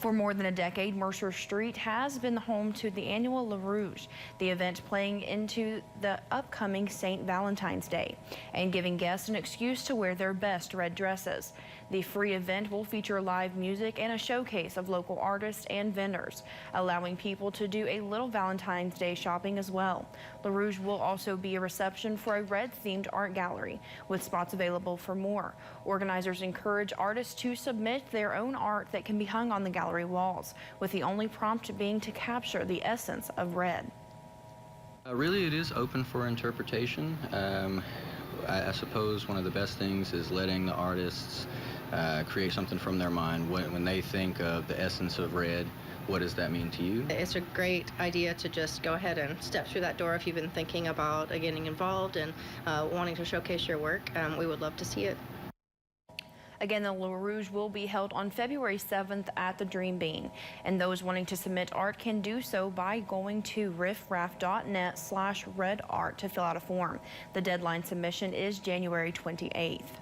For more than a decade, Mercer Street has been the home to the annual Rouge, the event playing into the upcoming St. Valentine's Day and giving guests an excuse to wear their best red dresses. The free event will feature live music and a showcase of local artists and vendors, allowing people to do a little Valentine's Day shopping as well. The Rouge will also be a reception for a red-themed art gallery, with spots available for more. Organizers encourage artists to submit their own art that can be hung on the gallery walls, with the only prompt being to capture the essence of red. Really, it is open for interpretation. I suppose one of the best things is letting the artists create something from their mind. When they think of the essence of red, what does that mean to you? It's a great idea to just go ahead and step through that door if you've been thinking about getting involved and wanting to showcase your work. We would love to see it. Again, the Rouge will be held on February 7th at the Dream Bean, and those wanting to submit art can do so by going to riffraff.net/redart to fill out a form. The deadline submission is January 28th.